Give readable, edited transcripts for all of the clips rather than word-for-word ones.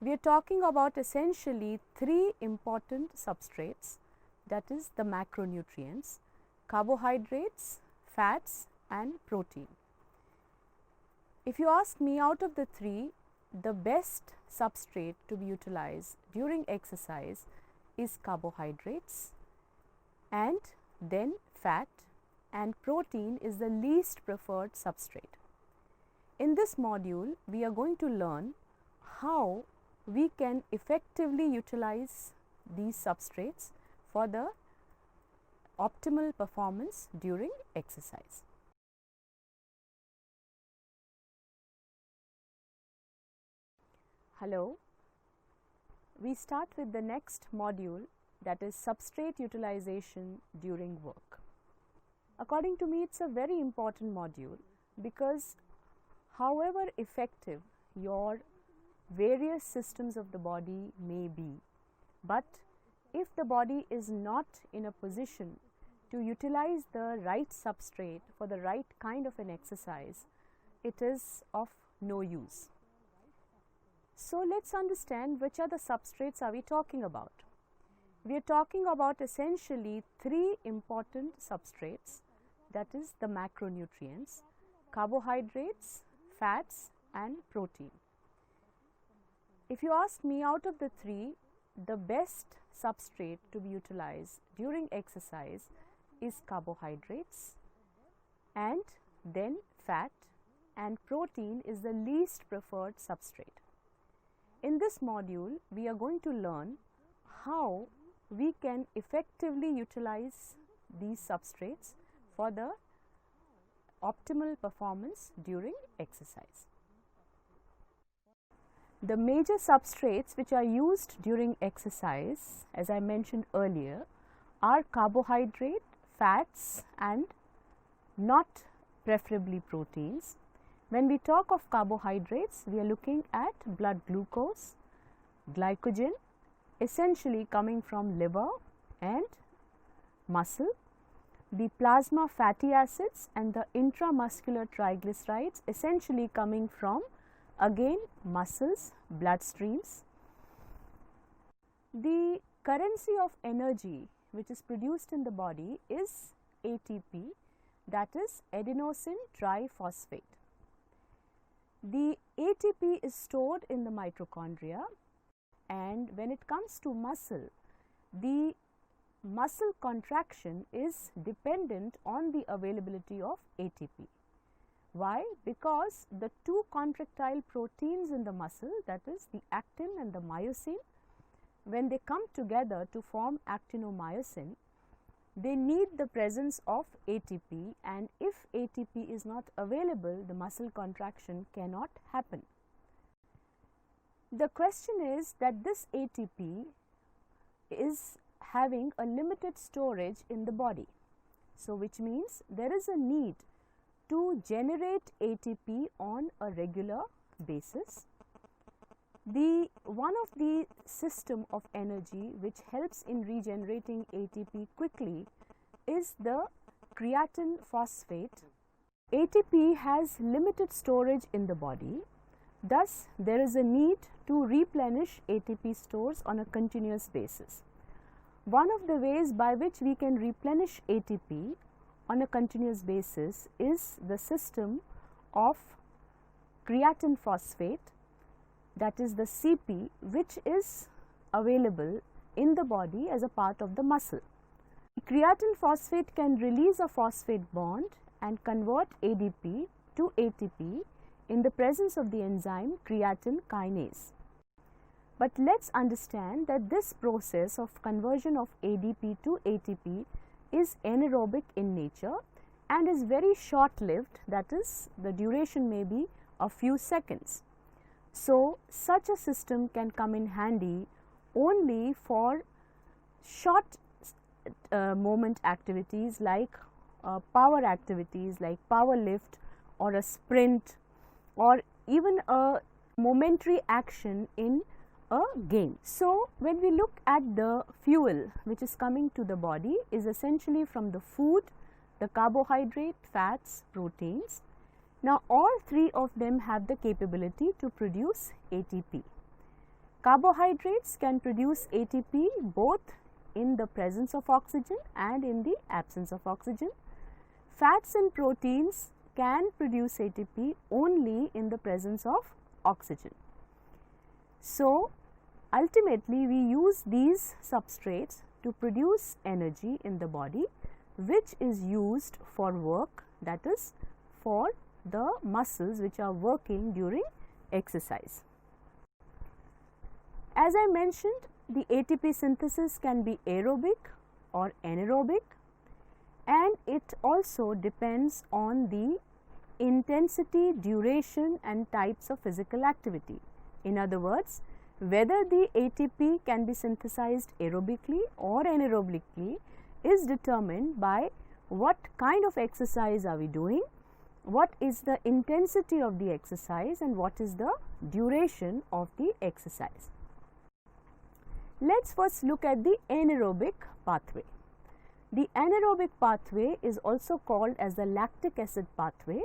we are talking about essentially three important substrates, that is the macronutrients: carbohydrates, fats and protein. If you ask me, out of the three, the best substrate to be utilized during exercise is carbohydrates, and then fat, and protein is the least preferred substrate. In this module, we are going to learn how we can effectively utilize these substrates for the optimal performance during exercise. Hello, we start with the next module, that is substrate utilization during work. According to me, it's a very important module because however effective your various systems of the body may be, but if the body is not in a position to utilize the right substrate for the right kind of an exercise, it is of no use. So let's understand which are the substrates are we talking about. We are talking about essentially three important substrates, that is the macronutrients: carbohydrates, fats and protein. If you ask me, out of the three, the best substrate to be utilized during exercise is carbohydrates, and then fat, and protein is the least preferred substrate. In this module, we are going to learn how we can effectively utilize these substrates for the optimal performance during exercise. The major substrates which are used during exercise, as I mentioned earlier, are carbohydrate, fats and not preferably proteins. When we talk of carbohydrates, we are looking at blood glucose, glycogen, essentially coming from liver and muscle, the plasma fatty acids and the intramuscular triglycerides, essentially coming from again muscles, blood streams. The currency of energy which is produced in the body is ATP, that is adenosine triphosphate. The ATP is stored in the mitochondria, and when it comes to muscle, the muscle contraction is dependent on the availability of ATP. Why? Because the two contractile proteins in the muscle, that is the actin and the myosin, when they come together to form actinomyosin, they need the presence of ATP, and if ATP is not available, the muscle contraction cannot happen. The question is that this ATP is having a limited storage in the body. So, which means there is a need to generate ATP on a regular basis. One of the system of energy which helps in regenerating ATP quickly is the creatine phosphate. ATP has limited storage in the body, thus there is a need to replenish ATP stores on a continuous basis. One of the ways by which we can replenish ATP on a continuous basis is the system of creatine phosphate, that is the CP, which is available in the body as a part of the muscle. Creatine phosphate can release a phosphate bond and convert ADP to ATP in the presence of the enzyme creatine kinase. But let us understand that this process of conversion of ADP to ATP is anaerobic in nature and is very short lived, that is the duration may be a few seconds. So, such a system can come in handy only for short moment activities like power activities like power lift or a sprint or even a momentary action in a game. So, when we look at the fuel which is coming to the body is essentially from the food, the carbohydrate, fats, proteins. Now, all three of them have the capability to produce ATP. Carbohydrates can produce ATP both in the presence of oxygen and in the absence of oxygen. Fats and proteins can produce ATP only in the presence of oxygen. So, ultimately we use these substrates to produce energy in the body, which is used for work, that is for the muscles which are working during exercise. As I mentioned, the ATP synthesis can be aerobic or anaerobic, and it also depends on the intensity, duration and types of physical activity. In other words, whether the ATP can be synthesized aerobically or anaerobically is determined by what kind of exercise are we doing, what is the intensity of the exercise and what is the duration of the exercise. Let us first look at the anaerobic pathway. The anaerobic pathway is also called as the lactic acid pathway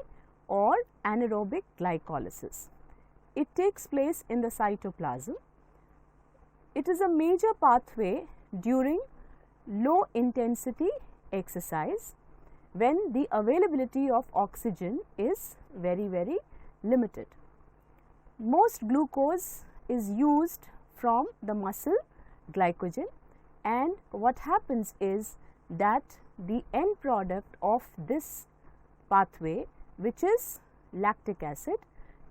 or anaerobic glycolysis. It takes place in the cytoplasm. It is a major pathway during low intensity exercise when the availability of oxygen is very limited. Most glucose is used from the muscle glycogen, and what happens is that the end product of this pathway, which is lactic acid,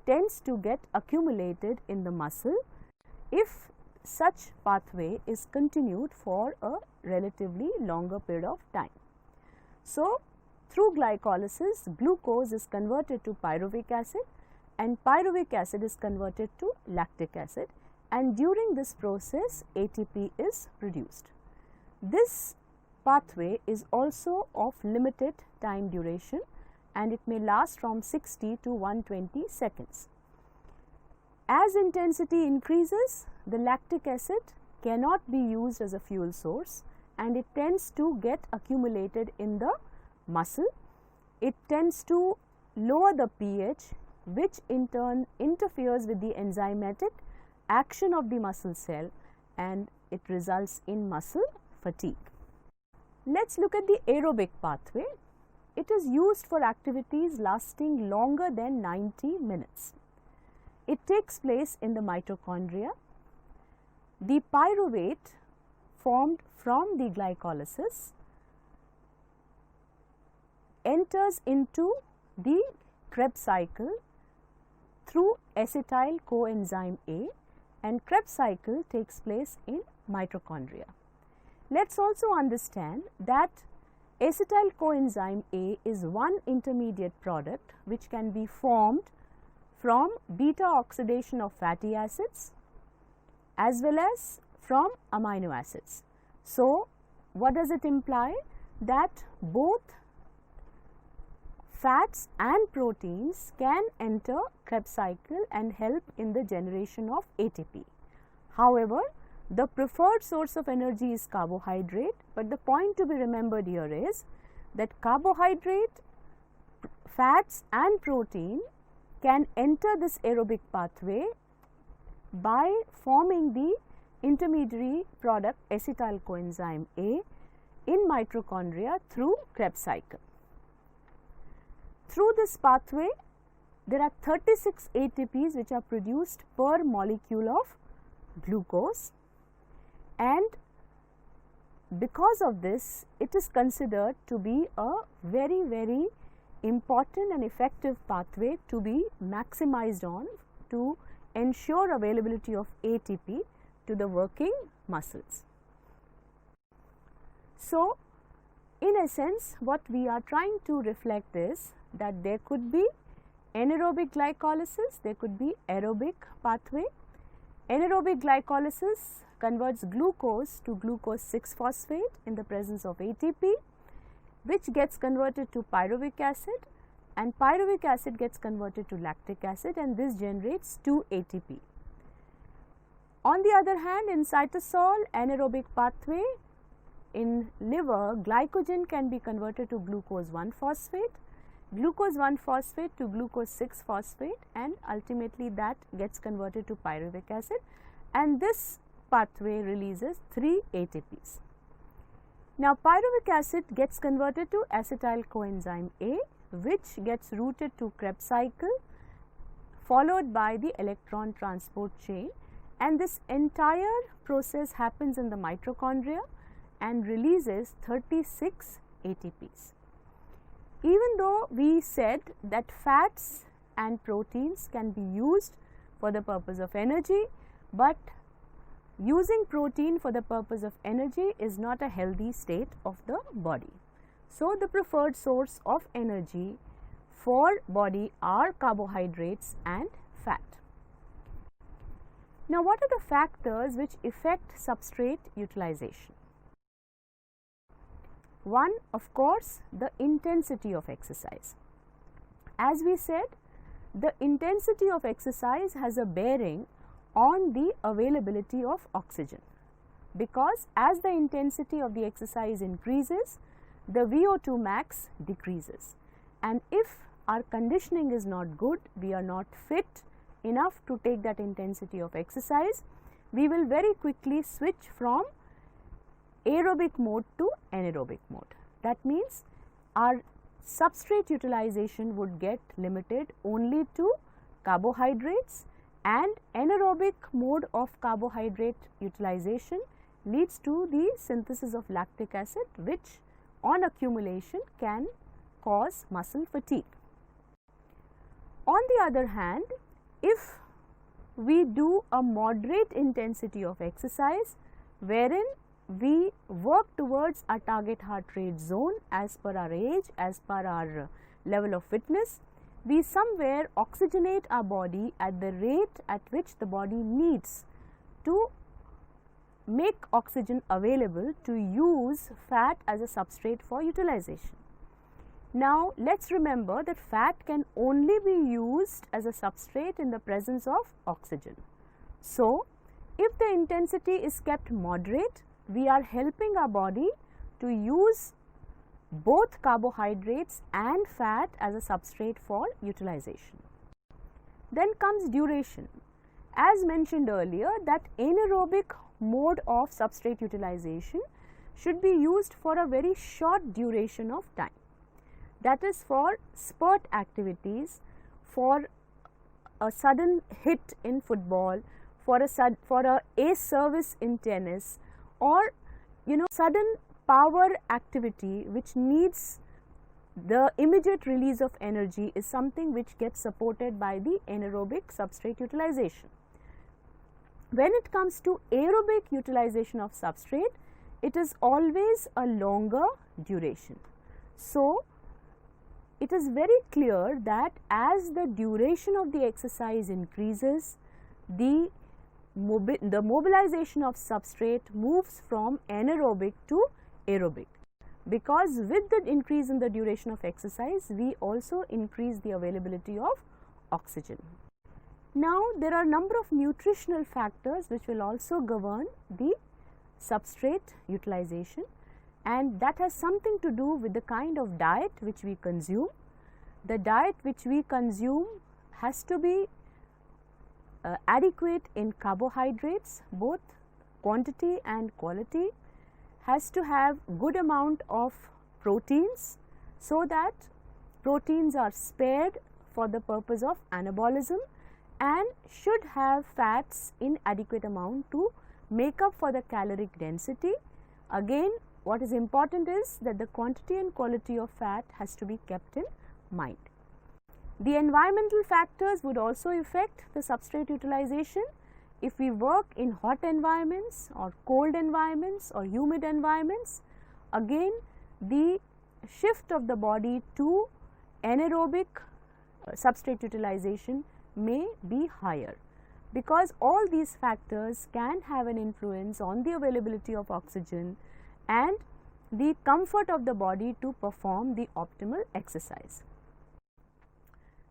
tends to get accumulated in the muscle if such pathway is continued for a relatively longer period of time. So, through glycolysis, glucose is converted to pyruvic acid and pyruvic acid is converted to lactic acid, and during this process ATP is produced. This pathway is also of limited time duration and it may last from 60 to 120 seconds. As intensity increases, the lactic acid cannot be used as a fuel source and it tends to get accumulated in the muscle. It tends to lower the pH, which in turn interferes with the enzymatic action of the muscle cell and it results in muscle fatigue. Let us look at the aerobic pathway. It is used for activities lasting longer than 90 minutes. It takes place in the mitochondria. The pyruvate formed from the glycolysis enters into the Krebs cycle through acetyl coenzyme A, and Krebs cycle takes place in mitochondria. Let us also understand that acetyl coenzyme A is one intermediate product which can be formed from beta oxidation of fatty acids as well as from amino acids. So, what does it imply? That both fats and proteins can enter Krebs cycle and help in the generation of ATP. However, the preferred source of energy is carbohydrate, but the point to be remembered here is that carbohydrate, fats and protein can enter this aerobic pathway by forming the intermediary product acetyl coenzyme A in mitochondria through Krebs cycle. Through this pathway, there are 36 ATPs which are produced per molecule of glucose, and because of this it is considered to be a very important and effective pathway to be maximized on to ensure availability of ATP to the working muscles. So, in essence, what we are trying to reflect is that there could be anaerobic glycolysis, there could be aerobic pathway. Anaerobic glycolysis converts glucose to glucose 6-phosphate in the presence of ATP, which gets converted to pyruvic acid, and pyruvic acid gets converted to lactic acid, and this generates 2 ATP. On the other hand, in cytosol anaerobic pathway, in liver, glycogen can be converted to glucose 1-phosphate, glucose 1-phosphate to glucose 6-phosphate, and ultimately that gets converted to pyruvic acid, and this pathway releases 3 ATPs. Now, pyruvic acid gets converted to acetyl coenzyme A, which gets routed to Krebs cycle, followed by the electron transport chain, and this entire process happens in the mitochondria and releases 36 ATPs. Even though we said that fats and proteins can be used for the purpose of energy, but using protein for the purpose of energy is not a healthy state of the body. So, the preferred source of energy for body are carbohydrates and fat. Now, what are the factors which affect substrate utilization? One, of course, the intensity of exercise. As we said, the intensity of exercise has a bearing on the availability of oxygen, because as the intensity of the exercise increases, the VO2 max decreases, and if our conditioning is not good, we are not fit enough to take that intensity of exercise, we will very quickly switch from aerobic mode to anaerobic mode. That means our substrate utilization would get limited only to carbohydrates, and anaerobic mode of carbohydrate utilization leads to the synthesis of lactic acid, which on accumulation can cause muscle fatigue. On the other hand, if we do a moderate intensity of exercise, wherein we work towards our target heart rate zone as per our age, as per our level of fitness, we somewhere oxygenate our body at the rate at which the body needs to make oxygen available to use fat as a substrate for utilization. Now, let us remember that fat can only be used as a substrate in the presence of oxygen. So, if the intensity is kept moderate, we are helping our body to use both carbohydrates and fat as a substrate for utilization. Then comes duration. As mentioned earlier, that anaerobic mode of substrate utilization should be used for a very short duration of time. That is for spurt activities, for a sudden hit in football, for a ace service in tennis, or sudden power activity which needs the immediate release of energy is something which gets supported by the anaerobic substrate utilization. When it comes to aerobic utilization of substrate, it is always a longer duration. So, it is very clear that as the duration of the exercise increases, the mobilization of substrate moves from anaerobic to aerobic, because with the increase in the duration of exercise, we also increase the availability of oxygen. Now, there are a number of nutritional factors which will also govern the substrate utilization, and that has something to do with the kind of diet which we consume. The diet which we consume has to be adequate in carbohydrates, both quantity and quality, has to have good amount of proteins, so that proteins are spared for the purpose of anabolism, and should have fats in adequate amount to make up for the caloric density. Again, what is important is that the quantity and quality of fat has to be kept in mind. The environmental factors would also affect the substrate utilization. If we work in hot environments or cold environments or humid environments, again the shift of the body to anaerobic substrate utilization may be higher, because all these factors can have an influence on the availability of oxygen and the comfort of the body to perform the optimal exercise.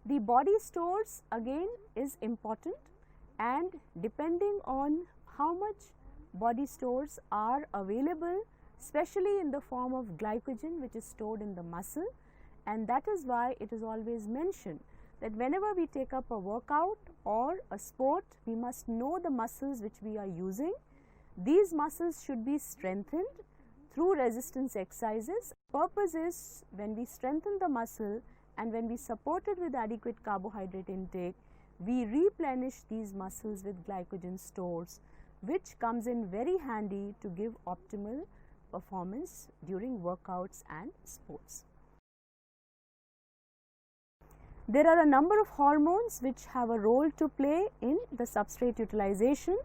The body stores again is important, and depending on how much body stores are available, especially in the form of glycogen which is stored in the muscle, and that is why it is always mentioned that whenever we take up a workout or a sport, we must know the muscles which we are using. These muscles should be strengthened through resistance exercises. Purpose is, when we strengthen the muscle and when we support it with adequate carbohydrate intake, we replenish these muscles with glycogen stores, which comes in very handy to give optimal performance during workouts and sports. There are a number of hormones which have a role to play in the substrate utilization.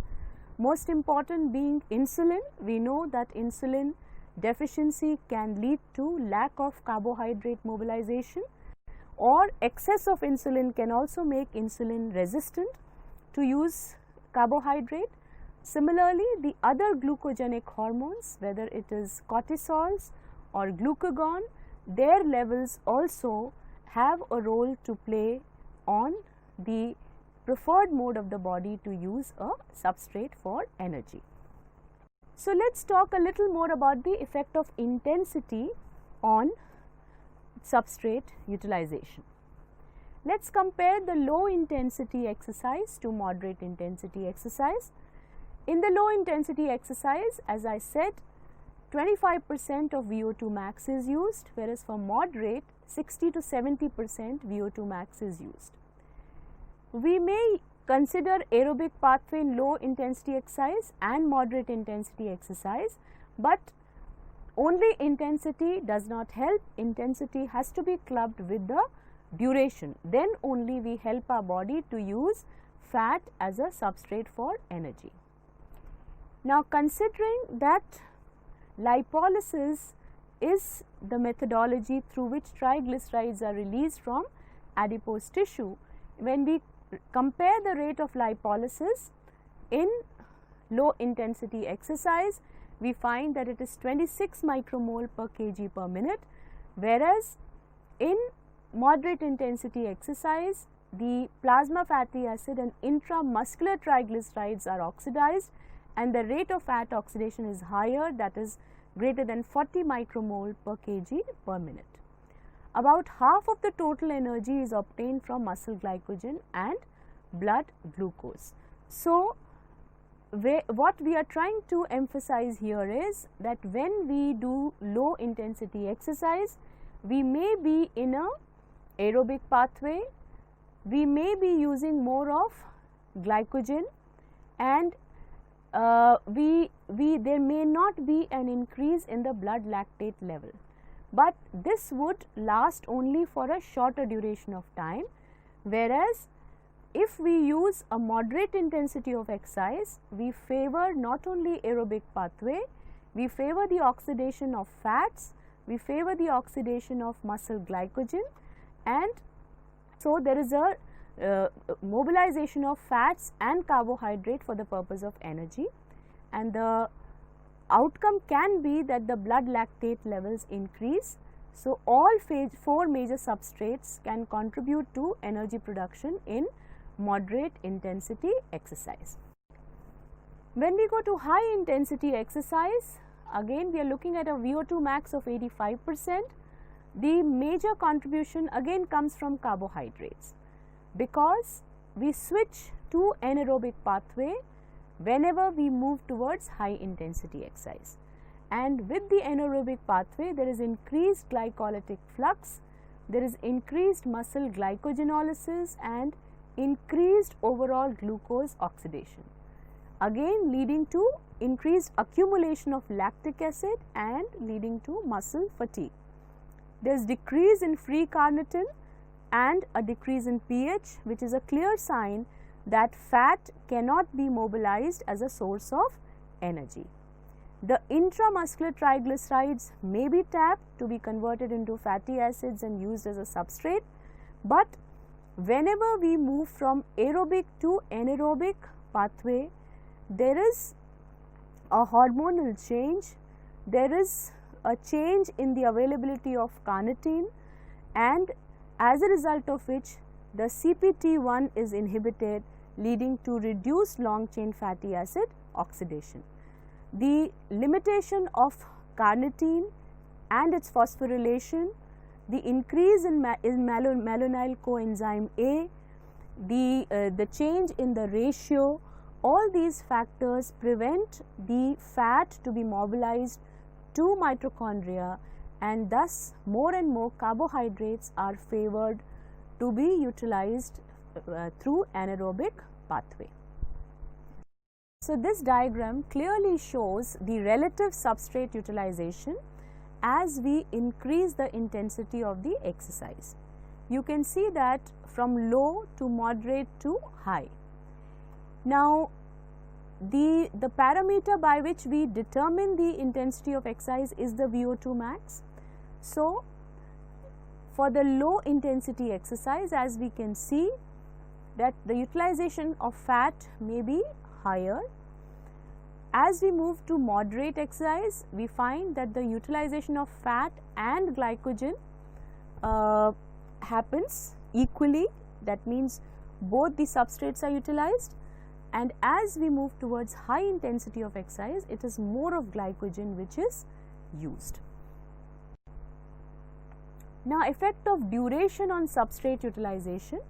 Most important being insulin. We know that insulin deficiency can lead to lack of carbohydrate mobilization, or excess of insulin can also make insulin resistant to use carbohydrate. Similarly, the other glucogenic hormones, whether it is cortisols or glucagon, their levels also have a role to play on the preferred mode of the body to use a substrate for energy. So, let us talk a little more about the effect of intensity on substrate utilization. Let us compare the low intensity exercise to moderate intensity exercise. In the low intensity exercise, as I said, 25% of VO2 max is used, whereas for moderate 60 to 70% VO2 max is used. We may consider aerobic pathway in low intensity exercise and moderate intensity exercise, but only intensity does not help. Intensity has to be clubbed with the duration, then only we help our body to use fat as a substrate for energy. Now, considering that lipolysis is the methodology through which triglycerides are released from adipose tissue, when we compare the rate of lipolysis in low intensity exercise, we find that it is 26 micromole per kg per minute, whereas in moderate intensity exercise, the plasma fatty acid and intramuscular triglycerides are oxidized and the rate of fat oxidation is higher, that is greater than 40 micromole per kg per minute. About half of the total energy is obtained from muscle glycogen and blood glucose. So, what we are trying to emphasize here is that when we do low intensity exercise, we may be in a aerobic pathway, we may be using more of glycogen, and there may not be an increase in the blood lactate level, but this would last only for a shorter duration of time, whereas if we use a moderate intensity of exercise, we favor not only aerobic pathway, we favor the oxidation of fats, we favor the oxidation of muscle glycogen, and so there is a mobilization of fats and carbohydrate for the purpose of energy, and the outcome can be that the blood lactate levels increase. So, all 4 major substrates can contribute to energy production in moderate intensity exercise. When we go to high intensity exercise, again we are looking at a VO2 max of 85%. The major contribution again comes from carbohydrates, because we switch to anaerobic pathway whenever we move towards high intensity exercise, and with the anaerobic pathway there is increased glycolytic flux, there is increased muscle glycogenolysis and increased overall glucose oxidation, again leading to increased accumulation of lactic acid and leading to muscle fatigue. There is decrease in free carnitine and a decrease in pH, which is a clear sign that fat cannot be mobilized as a source of energy. The intramuscular triglycerides may be tapped to be converted into fatty acids and used as a substrate, but whenever we move from aerobic to anaerobic pathway, there is a hormonal change, there is a change in the availability of carnitine, and as a result of which the CPT1 is inhibited, leading to reduced long chain fatty acid oxidation. The limitation of carnitine and its phosphorylation the increase in malonyl coenzyme A, the change in the ratio, all these factors prevent the fat to be mobilized to mitochondria, and thus more and more carbohydrates are favored to be utilized through anaerobic pathway. So, this diagram clearly shows the relative substrate utilization as we increase the intensity of the exercise. You can see that from low to moderate to high. Now, the parameter by which we determine the intensity of exercise is the VO2 max. So, for the low intensity exercise, as we can see that the utilization of fat may be higher. As we move to moderate exercise, we find that the utilization of fat and glycogen happens equally. That means both the substrates are utilized, and as we move towards high intensity of exercise, it is more of glycogen which is used. Now, effect of duration on substrate utilization.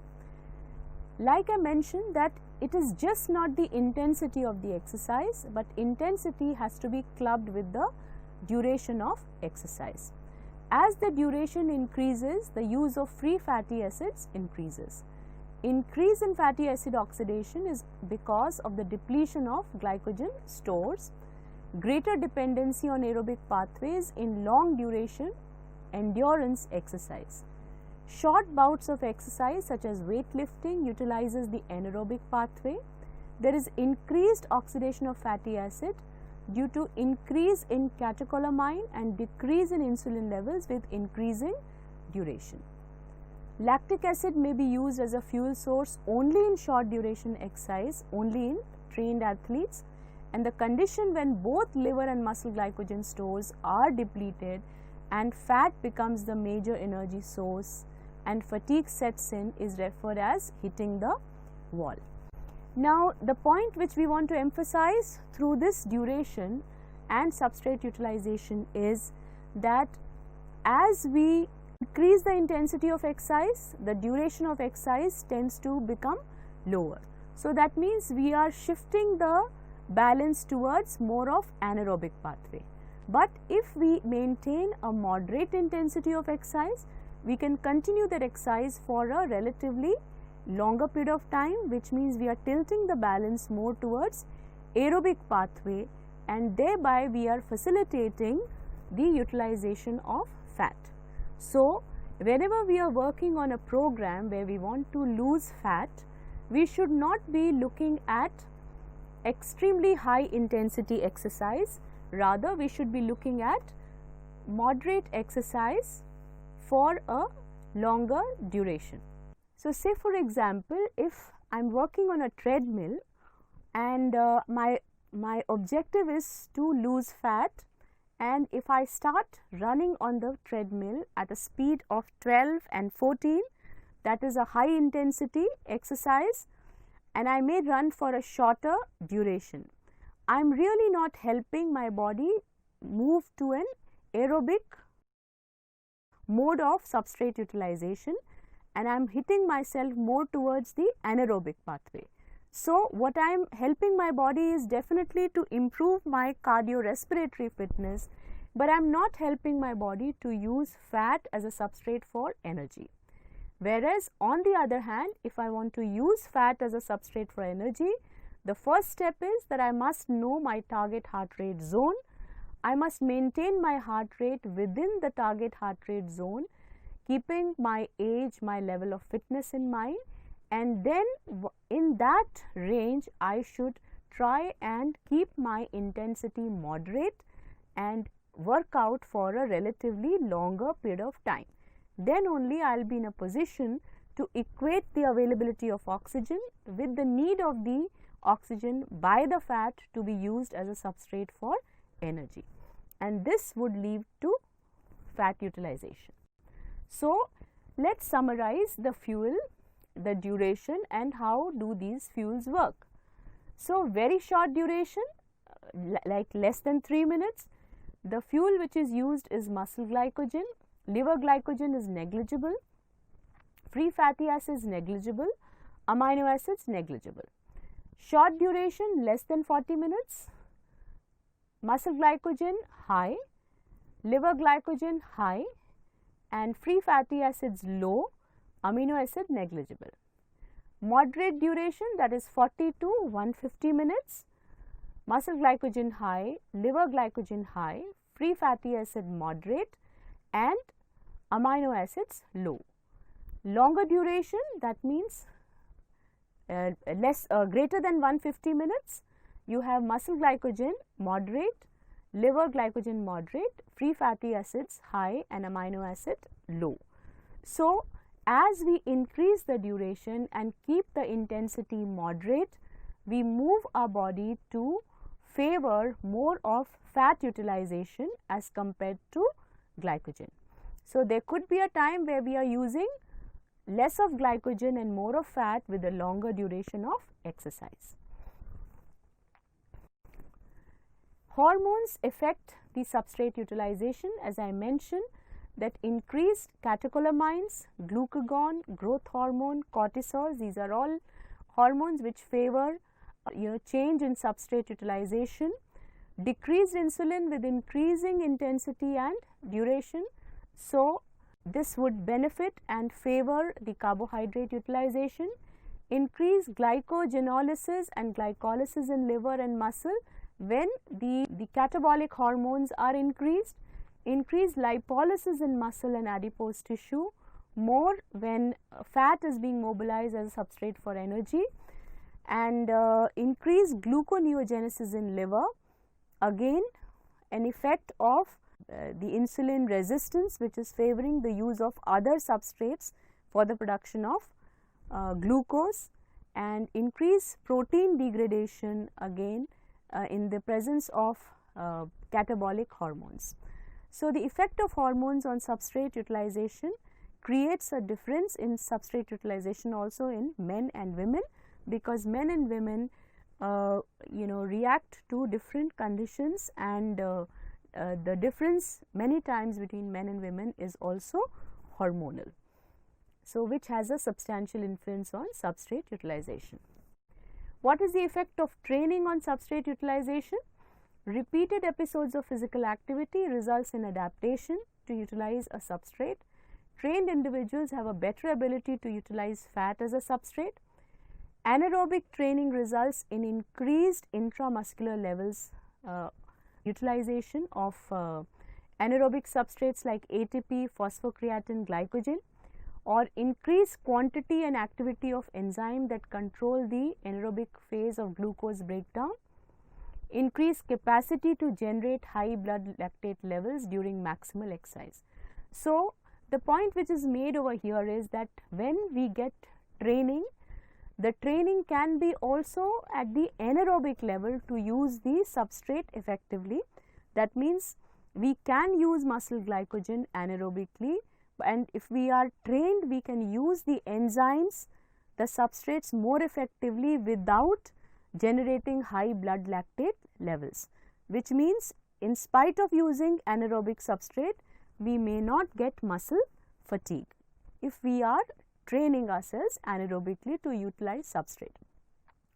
Like I mentioned that it is just not the intensity of the exercise, but intensity has to be clubbed with the duration of exercise. As the duration increases, the use of free fatty acids increases. Increase in fatty acid oxidation is because of the depletion of glycogen stores, greater dependency on aerobic pathways in long duration endurance exercise. Short bouts of exercise such as weightlifting utilizes the anaerobic pathway. There is increased oxidation of fatty acid due to increase in catecholamine and decrease in insulin levels with increasing duration. Lactic acid may be used as a fuel source only in short duration exercise, only in trained athletes, and the condition when both liver and muscle glycogen stores are depleted and fat becomes the major energy source and fatigue sets in is referred as hitting the wall. Now, the point which we want to emphasize through this duration and substrate utilization is that as we increase the intensity of exercise, the duration of exercise tends to become lower. So, that means we are shifting the balance towards more of anaerobic pathway. But if we maintain a moderate intensity of exercise, we can continue that exercise for a relatively longer period of time, which means we are tilting the balance more towards aerobic pathway, and thereby we are facilitating the utilization of fat. So, whenever we are working on a program where we want to lose fat, we should not be looking at extremely high intensity exercise, rather we should be looking at moderate exercise for a longer duration. So, say for example, if I am working on a treadmill and my objective is to lose fat, and if I start running on the treadmill at a speed of 12 and 14, that is a high intensity exercise, and I may run for a shorter duration. I am really not helping my body move to an aerobic mode of substrate utilization, and I am hitting myself more towards the anaerobic pathway. So, what I am helping my body is definitely to improve my cardiorespiratory fitness, but I am not helping my body to use fat as a substrate for energy. Whereas, on the other hand, if I want to use fat as a substrate for energy, the first step is that I must know my target heart rate zone. I must maintain my heart rate within the target heart rate zone, keeping my age, my level of fitness in mind, and then in that range I should try and keep my intensity moderate and work out for a relatively longer period of time. Then only I will be in a position to equate the availability of oxygen with the need of the oxygen by the fat to be used as a substrate for energy, and this would lead to fat utilization. So, let us summarize the fuel, the duration, and how do these fuels work. So, very short duration, like less than 3 minutes, the fuel which is used is muscle glycogen. liver glycogen is negligible, free fatty acids negligible, amino acids negligible. Short duration less than 40 minutes, muscle glycogen high, liver glycogen high and free fatty acids low, amino acid negligible. Moderate duration, that is 40 to 150 minutes, muscle glycogen high, liver glycogen high, free fatty acid moderate and amino acids low. Longer duration, that means greater than 150 minutes, you have muscle glycogen moderate, liver glycogen moderate, free fatty acids high and amino acid low. So, as we increase the duration and keep the intensity moderate, we move our body to favor more of fat utilization as compared to glycogen. So, there could be a time where we are using less of glycogen and more of fat with a longer duration of exercise. Hormones affect the substrate utilization, as I mentioned, that increased catecholamines, glucagon, growth hormone, cortisols, these are all hormones which favor change in substrate utilization. Decreased insulin with increasing intensity and duration. So, this would benefit and favor the carbohydrate utilization. Increased glycogenolysis and glycolysis in liver and muscle when the catabolic hormones are increased. Increased lipolysis in muscle and adipose tissue, more when fat is being mobilized as a substrate for energy, and increased gluconeogenesis in liver, again an effect of the insulin resistance which is favoring the use of other substrates for the production of glucose, and increased protein degradation again in the presence of catabolic hormones. So, the effect of hormones on substrate utilization creates a difference in substrate utilization also in men and women, because men and women react to different conditions, and the difference many times between men and women is also hormonal. So, which has a substantial influence on substrate utilization. What is the effect of training on substrate utilization? Repeated episodes of physical activity results in adaptation to utilize a substrate. Trained individuals have a better ability to utilize fat as a substrate. Anaerobic training results in increased intramuscular levels utilization of anaerobic substrates like ATP, phosphocreatine, glycogen, or increased quantity and activity of enzyme that control the anaerobic phase of glucose breakdown. Increased capacity to generate high blood lactate levels during maximal exercise. So, the point which is made over here is that when we get training, the training can be also at the anaerobic level to use the substrate effectively. That means, we can use muscle glycogen anaerobically, and if we are trained, we can use the enzymes, the substrates more effectively without generating high blood lactate levels, which means in spite of using anaerobic substrate, we may not get muscle fatigue if we are training ourselves anaerobically to utilize substrate.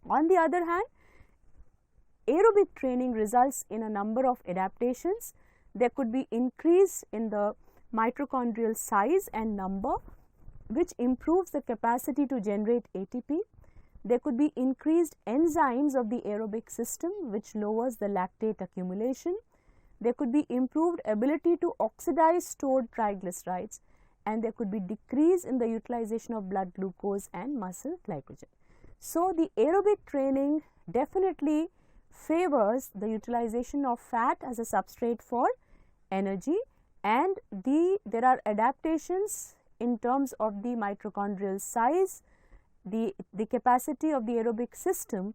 On the other hand, aerobic training results in a number of adaptations. There could be increase in the mitochondrial size and number, which improves the capacity to generate ATP. There could be increased enzymes of the aerobic system, which lowers the lactate accumulation. There could be improved ability to oxidize stored triglycerides, and there could be decrease in the utilization of blood glucose and muscle glycogen. So, the aerobic training definitely favors the utilization of fat as a substrate for energy, and there are adaptations in terms of the mitochondrial size, the capacity of the aerobic system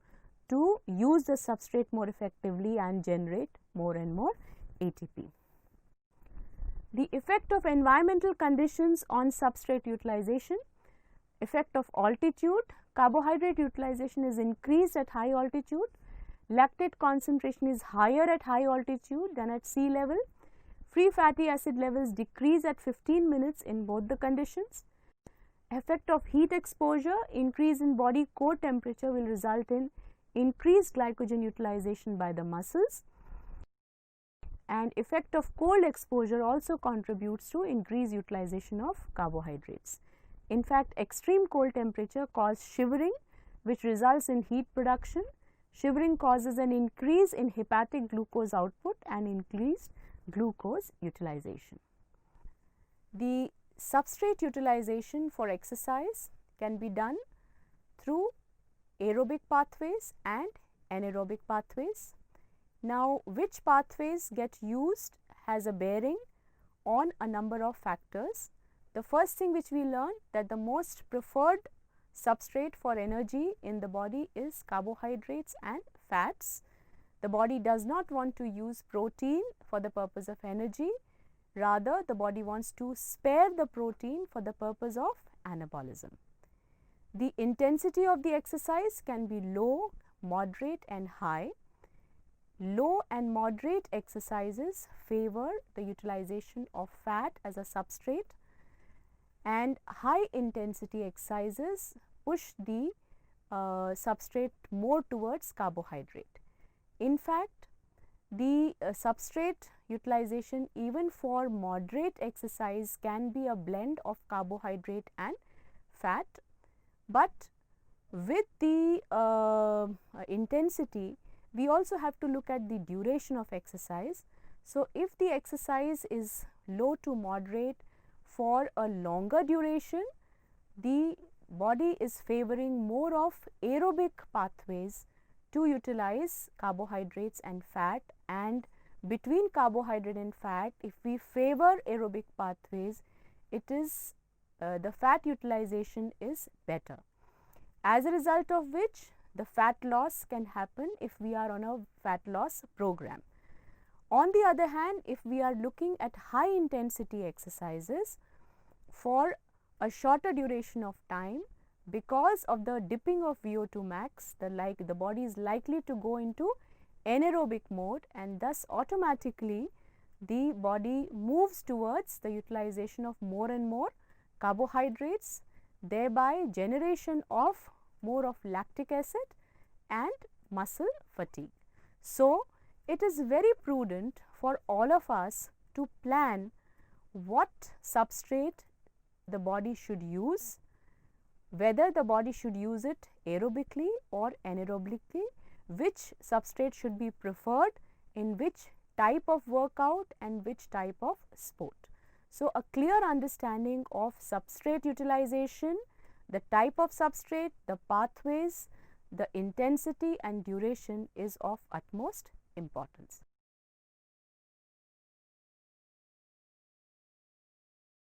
to use the substrate more effectively and generate more and more ATP. The effect of environmental conditions on substrate utilization. Effect of altitude. Carbohydrate utilization is increased at high altitude. Lactate concentration is higher at high altitude than at sea level. free fatty acid levels decrease at 15 minutes in both the conditions. Effect of heat exposure, increase in body core temperature will result in increased glycogen utilization by the muscles, and effect of cold exposure also contributes to increased utilization of carbohydrates. In fact, extreme cold temperature causes shivering, which results in heat production. Shivering causes an increase in hepatic glucose output and increased glucose utilization. The substrate utilization for exercise can be done through aerobic pathways and anaerobic pathways. Now, which pathways get used has a bearing on a number of factors. The first thing which we learned, that the most preferred substrate for energy in the body is carbohydrates and fats. The body does not want to use protein for the purpose of energy, rather the body wants to spare the protein for the purpose of anabolism. The intensity of the exercise can be low, moderate and high. Low and moderate exercises favor the utilization of fat as a substrate, and high intensity exercises push the substrate more towards carbohydrate. In fact, the substrate utilization even for moderate exercise can be a blend of carbohydrate and fat, but with the intensity we also have to look at the duration of exercise. So, if the exercise is low to moderate for a longer duration, the body is favoring more of aerobic pathways to utilize carbohydrates and fat, and between carbohydrate and fat, if we favor aerobic pathways, it is the fat utilization is better. As a result of which, the fat loss can happen if we are on a fat loss program. On the other hand, if we are looking at high intensity exercises for a shorter duration of time, because of the dipping of VO2 max, the body is likely to go into anaerobic mode, and thus automatically the body moves towards the utilization of more and more carbohydrates, thereby generation of more of lactic acid and muscle fatigue. So, it is very prudent for all of us to plan what substrate the body should use, whether the body should use it aerobically or anaerobically, which substrate should be preferred in which type of workout and which type of sport. So, a clear understanding of substrate utilization, the type of substrate, the pathways, the intensity and duration is of utmost importance.